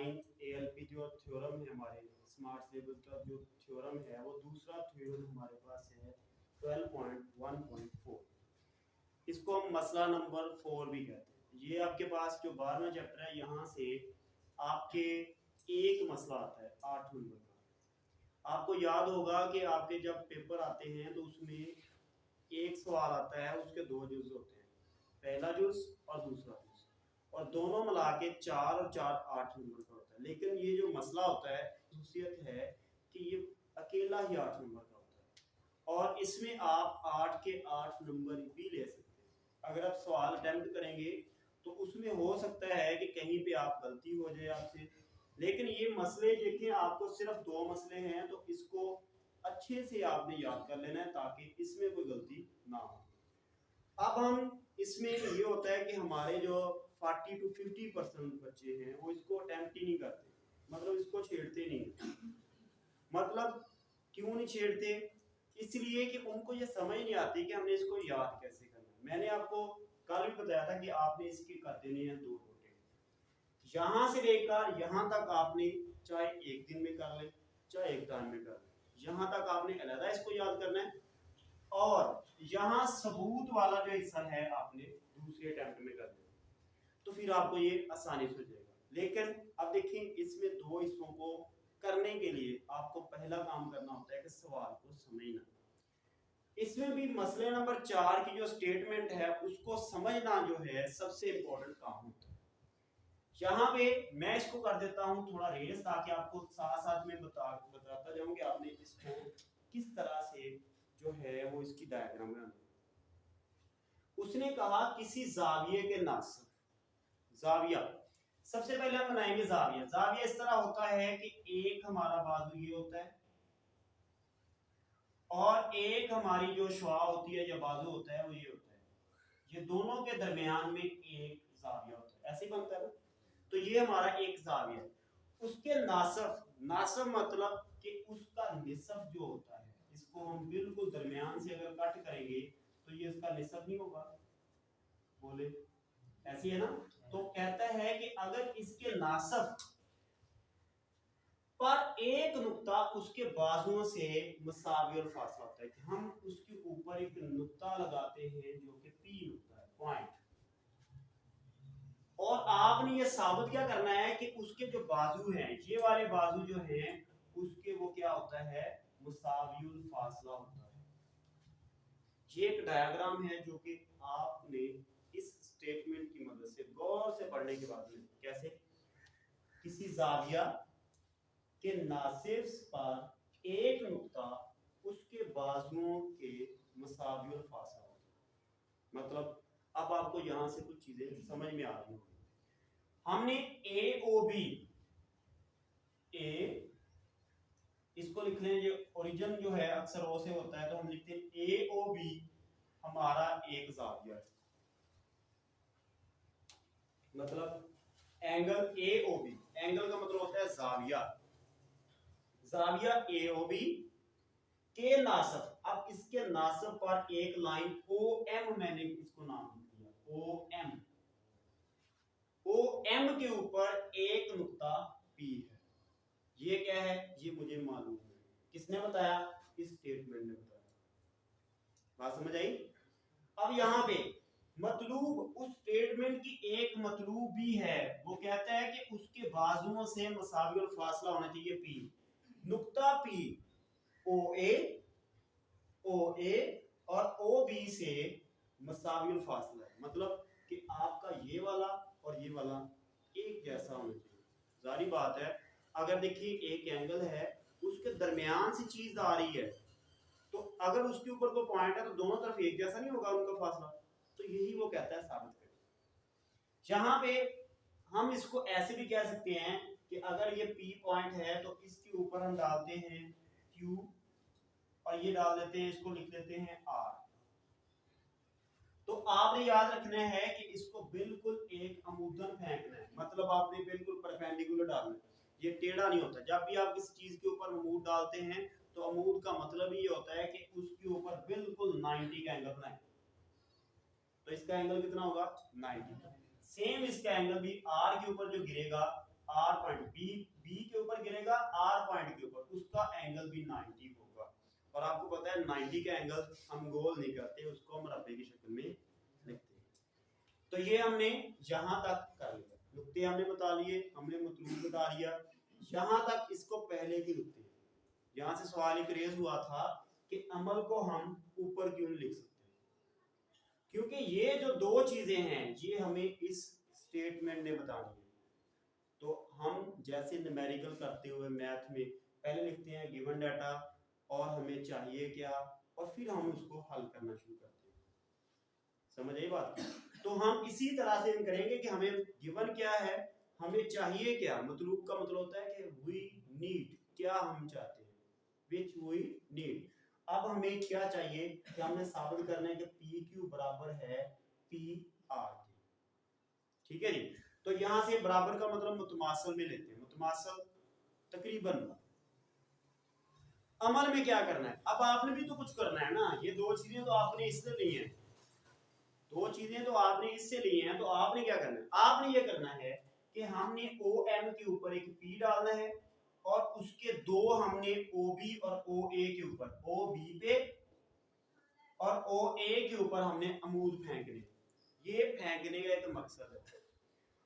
Sign ALP जो theorem है हमारे स्मार्ट टेबल का जो थ्योरम है वो दूसरा थ्योरम हमारे पास है 12.1.4। इसको हम मसला नंबर 4 भी कहते हैं। ये आपके पास जो 12वां चैप्टर है यहाँ से आपके एक मसला आता है 8 नंबर का। आपको याद होगा कि आपके जब पेपर आते हैं तो उसमें एक सवाल आता है, उसके दो जुज होते हैं, पहला जुज और दूसरा जुज, और दोनों मिला के 4 और 4 8 नंबर का होता है। लेकिन ये जो मसला होता है खासियत है कि ये अकेला ही 8 नंबर का होता है और इसमें आप 8 के 8 नंबर भी ले सकते हैं। अगर आप सवाल अटेम्प्ट करेंगे तो उसमें हो सकता है कि कहीं पे आप गलती हो जाए आपसे, लेकिन ये मसले देखिए आपको सिर्फ 2 मसले हैं तो इसको अच्छे से आपने याद कर लेना है ताकि इसमें कोई गलती ना हो। अब हम इसमें ये होता है कि हमारे जो 40 to 50% बच्चे हैं वो इसको अटेम्प्ट ही नहीं करते, मतलब इसको छेड़ते नहीं। मतलब क्यों नहीं छेड़ते? इसलिए कि उनको ये समझ नहीं आती कि हमने इसको याद कैसे करना है। मैंने आपको कल भी बताया था कि आपने इसके कर देने हैं 2 रोटे, यहाँ से लेकर यहाँ तक आपने चाहे एक दिन में कर ले चाहे एक टाइम में कर ले, यहाँ तक आपने अलग इसको याद करना है और यहाँ सबूत वाला जो हिस्सा है आपने दूसरे अटेम्प्ट में कर देना, तो फिर आपको ये आसानी से हो जाएगा। लेकिन अब देखिए इसमें 2 हिस्सों को करने के लिए आपको पहला काम करना होता है कि सवाल को समझना। इसमें भी मसले नंबर 4 की जो स्टेटमेंट है उसको समझना जो है सबसे इंपॉर्टेंट काम होता है। यहाँ पे मैं इसको कर देता हूँ थोड़ा रेस ताकि आपको साथ साथ में बताता जाऊं कि आपने इसको किस तरह से जो है वो इसकी डायग्राम में। उसने कहा किसी जाविये के नासिब, जाविया सबसे पहले हम बनाएंगे जाविया। जाविया इस तरह होता है कि एक हमारा बाजू ये होता है और एक हमारी जो शुआ होती है या बाजू होता है वो ये होता है, ये दोनों के दरमियान में एक जाविया होता है, ऐसे ही बनता है ना। तो ये हमारा एक जाविया है। उसके नासफ, नासफ मतलब कि उसका निसफ जो होता है, इसको हम बिल्कुल दरमियान से अगर कट करेंगे तो ये उसका निसफ नहीं होगा, बोले ऐसी है ना। तो कहता है कि अगर इसके नासफ पर एक नुक्ता उसके बाजुओं से मुसावी और फासला होता है कि हम उसके ऊपर एक नुक्ता लगाते हैं जो कि पी नुक्ता है, पॉइंट। और आपने ये साबित क्या करना है कि उसके जो बाजू हैं, ये वाले बाजू जो हैं उसके वो क्या होता है, मुसावियुल फासला होता है। ये एक डायग्राम है जो कि आपने इस स्टेटमेंट की मदद से गौर से पढ़ने के बाद में कैसे किसी जाविया के नासिब पर एक नुक्ता उसके बाजुओं के मुसावियुल फासला होता है। मतलब अब आपको यहां से कुछ चीजें समझ में आ रही होंगी। हमने ए ओ बी, ए इसको लिख लें, जो ओरिजिन जो है अक्सर ओ से होता है तो हम लिखते हैं ए ओ बी हमारा एक जाविया है, मतलब angle A O B, angle का मतलब होता है जाविया, जाविया ए ओ बी के नासब। अब इसके नासब पर एक लाइन ओ एम, मैंने इसको नाम दिया ओ एम, ओ एम के ऊपर एक नुक्ता पी है। ये क्या है, ये मुझे मालूम है। किसने बताया? इस स्टेटमेंट ने बताया। बात समझ आई? अब यहाँ पे मतलूब उस स्टेटमेंट की एक मतलूब भी है, वो कहता है कि उसके बाजुओं से मुसावी और फासला होना चाहिए पी, नुक्ता पी ओ ए और ओ बी से मुसावी और फासला है, मतलब कि आपका ये वाला और ये वाला एक जैसा होना चाहिए। जारी बात है, अगर देखिए एक एंगल है उसके दरमियान से चीज आ रही है तो अगर उसके ऊपर कोई पॉइंट है तो दोनों तरफ एक जैसा नहीं होगा उनका फासला। तो यही वो कहता है साबित करें। जहां पे हम इसको ऐसे भी कह सकते हैं कि अगर ये P पॉइंट है तो इसके ऊपर हम डालते हैं Q और ये डाल देते हैं, इसको लिख लेते हैं R। तो आपने याद रखना है कि इसको बिल्कुल एक अमूदन फेंकना है, मतलब आपने बिल्कुल परपेंडिकुलर डालना है, ये टेढ़ा नहीं होता। जब भी आप किसी चीज के ऊपर अमूद डालते हैं तो अमूद का मतलब ये होता है कि उसके ऊपर बिल्कुल 90 का एंगल बनाए। तो इसका एंगल कितना होगा? 90। सेम इसका एंगल भी R के ऊपर जो गिरेगा आर पॉइंट बी के ऊपर गिरेगा आर पॉइंट के ऊपर, उसका एंगल भी 90 होगा। और आपको पता है 90 का एंगल हम गोल नहीं करते, उसको हम मरबे की शक्ल में लिखते हैं। तो ये हमने यहां तक कर लिया, नुक्ते हमने बता लिए, हमने मतलूब बता लिया, यहां तक इसको पहले की नुक्ते। यहां से सवाल एक रेज हुआ था कि अमल को हम ऊपर क्यों नहीं लिख सकते, क्योंकि ये जो दो चीजें हैं ये हमें इस स्टेटमेंट ने बतानी है। तो हम जैसे न्यूमेरिकल करते हुए मैथ में पहले लिखते हैं गिवन डाटा और हमें चाहिए क्या, और फिर हम उसको हल करना शुरू करते हैं। समझ आई बात? तो हम इसी तरह से करेंगे कि हमें गिवन क्या है, हमें चाहिए क्या। मतलूब का मतलब होता है कि वी नीड, क्या हम चाहते हैं, विच वी नीड। अब हमें क्या चाहिए कि हमने साबित करना है कि पी क्यू बराबर है पी आर के। ठीक है जी। तो यहां से बराबर का मतलब मुतमासल में लेते हैं, मुतमासल तकरीबन। अमल में क्या करना है, अब आपने भी तो कुछ करना है ना, ये दो चीजें तो आपने इससे ली हैं, दो चीजें तो आपने इससे ली हैं, तो आपने क्या करना है, आपने ये करना है कि हमने ओ एम के ऊपर एक पी डालना है और उसके दो हमने ओ बी और ओ ए के ऊपर, ओ बी पे और ओ ए के ऊपर हमने अमूद फेंकने। ये फेंकने का एक मकसद है।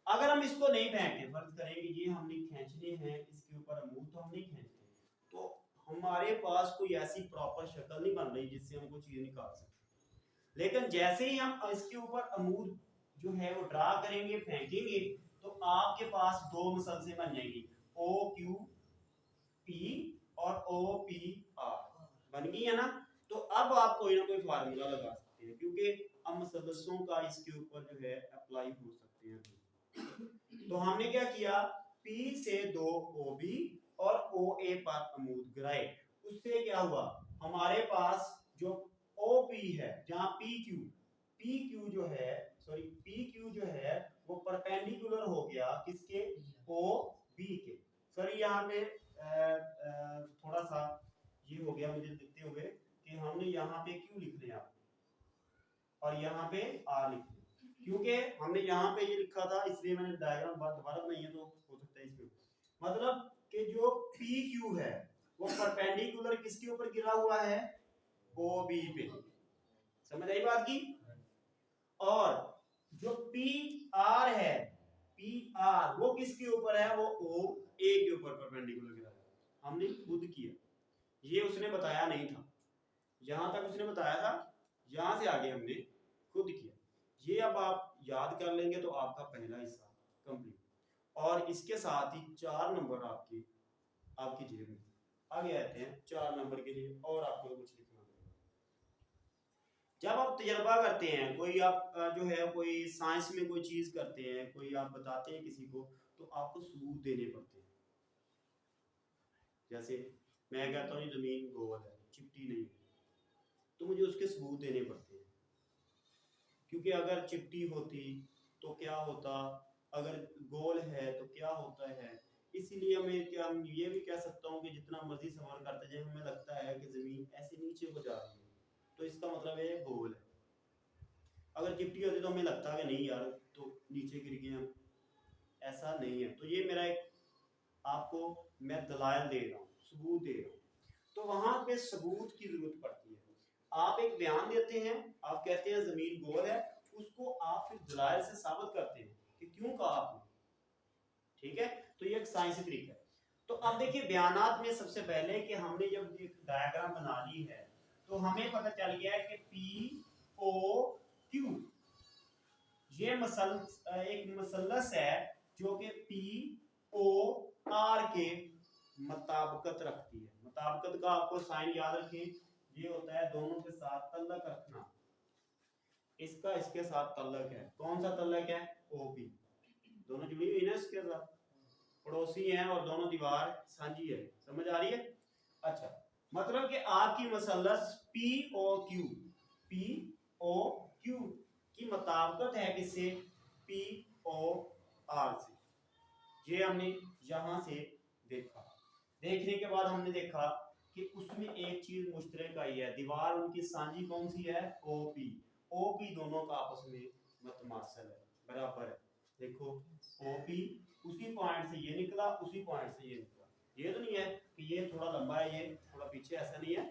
अगर हम इसको नहीं फेंकते, फर्ज करेंगे ये हमने खींचने हैं इसके ऊपर अमूद, तो हम नहीं खींचते, तो हमारे पास कोई ऐसी प्रॉपर शक्ल नहीं बन रही जिससे हम कोई चीज निकाल सकें। लेकिन जैसे ही हम इसके ऊपर अमूद जो है वो ड्रा करेंगे, फेंकेंगे, तो आपके पास दो मसलसें बन जाएंगी, ओ क्यू पी और ओ पी आर बन गई है ना। तो अब आप कोई ना कोई फार्मूला लगा सकते हैं, क्योंकि अब मसलसों का इसके ऊपर जो है अप्लाई हो सकते हैं। तो हमने क्या किया, P से दो OB और OA पर अमूद गिराए, उससे क्या हुआ, हमारे पास जो OP है, जहां PQ जो है, सॉरी PQ जो है वो परपेंडिकुलर हो गया किसके, OB के। सॉरी यहाँ पे थोड़ा सा ये हो गया मुझे लिखते हुए कि हमने यहाँ पे Q लिख लिया और यहाँ पे R लिख लिया, क्योंकि हमने यहाँ पे ये लिखा था इसलिए मैंने डायग्राम दोबारा बनाई है, तो हो सकता है इसमें मतलब कि जो PQ है वो परपेंडिकुलर किसके ऊपर गिरा हुआ है, OB पे। समझ आई बात की? और जो PR है, PR वो किसके ऊपर है, वो OA के ऊपर परपेंडिकुलर गिरा है। हमने खुद किया, ये उसने बताया नहीं था, यहां तक उसने बताया था, यहां से आगे हमने खुद किया। ये अब आप याद कर लेंगे तो आपका पहला हिस्सा कंप्लीट, और इसके साथ ही 4 नंबर आपकी जेब में। आगे आते हैं 4 नंबर के लिए, और आपको कुछ लिखना पड़ेगा। जब आप तजर्बा करते हैं, कोई आप जो है कोई साइंस में कोई चीज करते हैं, कोई आप बताते हैं किसी को, तो आपको सबूत देने पड़ते हैं। जैसे मैं कहता हूँ जमीन गोल है, चिपटी नहीं है, तो मुझे उसके सबूत देने पड़ते हैं, क्योंकि अगर चिपटी होती तो क्या होता, अगर गोल है तो क्या होता है। इसीलिए हम ये भी कह सकता हूँ कि जितना मर्जी सवाल करते जाए, हमें लगता है कि जमीन ऐसे नीचे को जा रही है, तो इसका मतलब है गोल है। अगर चिपटी होती तो हमें लगता है कि नहीं यार तो नीचे गिर गए हम, ऐसा नहीं है। तो ये मेरा एक आपको मैं दलाइल दे रहा हूँ, सबूत दे रहा हूँ, तो वहां पे सबूत की जरूरत पड़ती है। आप एक बयान देते हैं, आप कहते हैं जमीन गोल है, उसको आप फिर दलाइल से साबित करते हैं कि क्यों कहा आपने। ठीक है, तो ये एक साइंसी तरीका है। तो अब देखिए बयानात में सबसे पहले कि हमने जब एक डायग्राम बना ली है, तो हमें पता चल गया है कि POQ ये एक मसलस है जो कि POR के मुताबिकत रखती है। मुताबिकत का आपको साइन याद रखें, ये होता है दोनों के साथ तल्लक रखना। इसका इसके साथ तल्लक है, कौन सा तल्लक है, OP, दोनों जुड़ी हुई ना इसके साथ, पड़ोसी हैं और दोनों दीवार साझी है। समझ आ रही है? अच्छा, मतलब कि आपकी मसलस POQ की मुताबिकत है किससे, POR से। ये हमने यहां से देखा, देखने के बाद हमने देखा कि उसमें एक चीज मुश्तरक आई है, दीवार उनकी साझी कौन सी है, OP दोनों का आपस में मुतमासिल है, बराबर है। देखो OP उसी पॉइंट से ये निकला, उसी पॉइंट से ये निकला। ये तो नहीं है कि ये थोड़ा लंबा है ये थोड़ा पीछे, ऐसा नहीं है।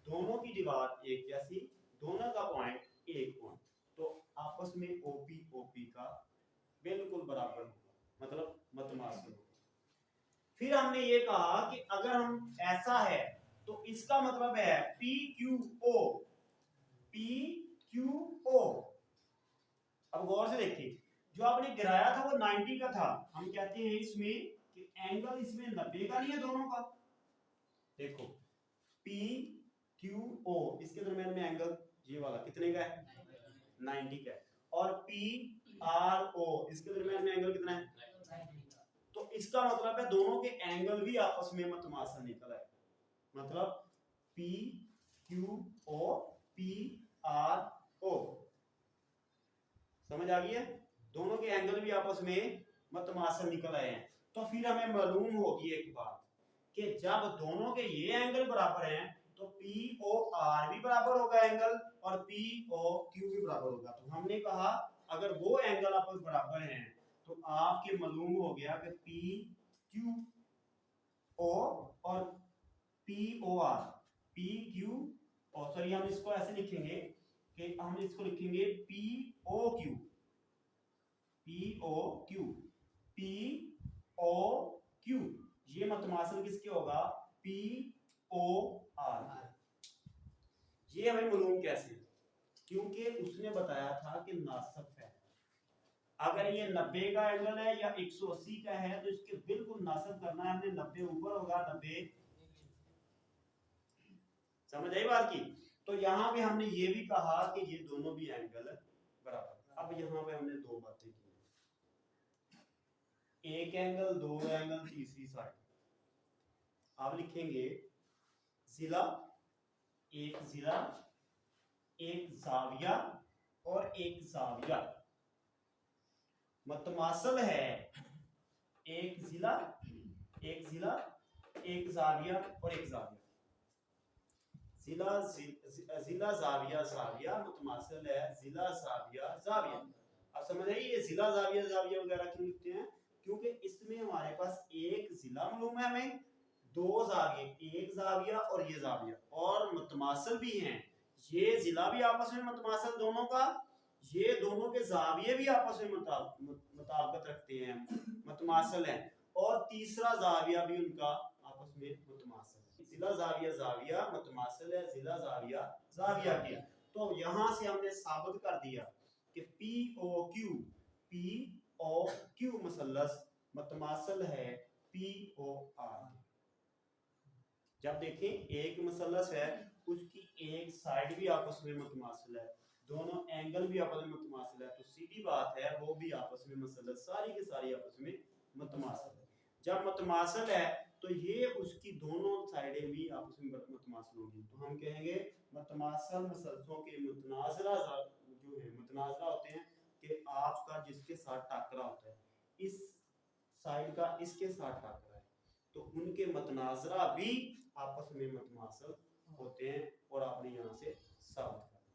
दोनों की दीवार एक जैसी, दोनों का पॉइंट एक पॉइंट, तो आपस में ओपी ओपी का बिल्कुल बराबर होगा, मतलब मतमासल होगा। फिर हमने ये कहा कि अगर हम ऐसा है तो इसका मतलब है P Q O, P Q O. अब गौर से देखिए, जो आपने गिराया था वो 90 का था, हम कहते हैं इसमें कि एंगल इसमें 90 का नहीं है दोनों का। देखो पी क्यू ओ, इसके दरमियान में एंगल ये वाला कितने का है, 90 का है। और पी आर ओ, इसके दरमियान में एंगल कितना है, तो इसका मतलब है दोनों के एंगल भी आपस में मतमासल निकल आए, मतलब P Q O P R O. समझ आ गई है, दोनों के एंगल भी आपस में मतमासल निकल आए हैं। तो फिर हमें मालूम होगी एक बात कि जब दोनों के ये एंगल बराबर हैं तो पी ओ आर भी बराबर होगा एंगल, और पी ओ क्यू भी बराबर होगा। तो हमने कहा अगर वो एंगल आपस बराबर हैं तो आपके मालूम हो गया कि पी क्यू ओ और P O R, P Q O, sorry हम इसको ऐसे लिखेंगे कि हम इसको लिखेंगे P O Q, P O Q, P O Q, ये मतमासल किसके होगा, पी ओ आर। ये हमें मालूम कैसे, क्योंकि उसने बताया था कि नासब है, अगर ये 90 का एंगल है या 180 का है तो इसके बिल्कुल नासब करना है हमने, 90 ऊपर होगा 90, समझ आई बात की। तो यहाँ पे हमने ये भी कहा कि ये दोनों भी एंगल बराबर। अब यहाँ पे हमने दो बातें की, एक एंगल, दो एंगल, तीसरी साइड। आप लिखेंगे जिला, एक जिला, एक जाविया और एक जाविया। मतमासल है एक जिला, एक जिला, एक जाविया और एक जाविया। जिला जाविया जाविया, मतमासल है जिला जाविया जाविया। अब समझ आई, ये जिला जाविया जाविया वगैरह क्यों लिखते हैं, क्योंकि इसमें हमारे पास एक जिला मालूम है हमें, दो जाविये, एक जाविया और ये जाविया, और मतमासल भी हैं, ये जिला भी आपस में मतमासल दोनों का, ये दोनों के जाविये भी आपस में मुताबिकत रखते हैं, मतमासल हैं, और तीसरा जाविया भी उनका आपस में मतमासल है। जिला जाविया जाविया मतमासल है जिला जाविया जाविया के। तो यहां से हमने साबित कर दिया कि पी ओ क्यू मुसल्लस मतमासल है पी ओ आर। जब देखें एक मुसल्लस है उसकी एक साइड भी आपस में मुतमासिल है, दोनों एंगल भी आपस में मुतमासिल है, तो सीधी बात है वो भी आपस में मुसल्लस सारी की सारी आपस में मुतमासिल है। जब मुतमासिल है तो ये उसकी दोनों साइडें भी आपस में मुतमासिल होंगी, तो हम कहेंगे मुतमासिल मुसल्लसों के मुतनाज़रा जो है मुतनाज़रा होते हैं कि आपका जिसके साथ टाकरा होता है, इस साइड का इसके साथ टाकरा है, तो उनके मतनाज़रा भी आपस में मुतमासिल होते हैं, और आपने यहाँ से साबित